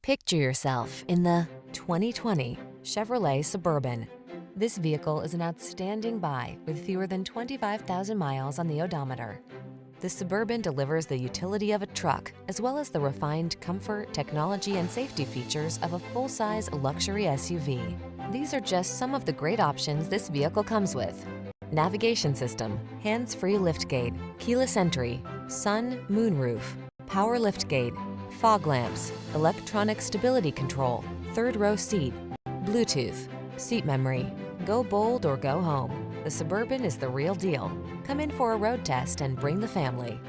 Picture yourself in the 2020 Chevrolet Suburban. This vehicle is an outstanding buy with fewer than 25,000 miles on the odometer. The Suburban delivers the utility of a truck, as well as the refined comfort, technology, and safety features of a full-size luxury SUV. These are just some of the great options this vehicle comes with: navigation system, hands-free liftgate, keyless entry, sun, moonroof, power liftgate, fog lamps, electronic stability control, third row seat, Bluetooth, seat memory. Go bold or go home. The Suburban is the real deal. Come in for a road test and bring the family.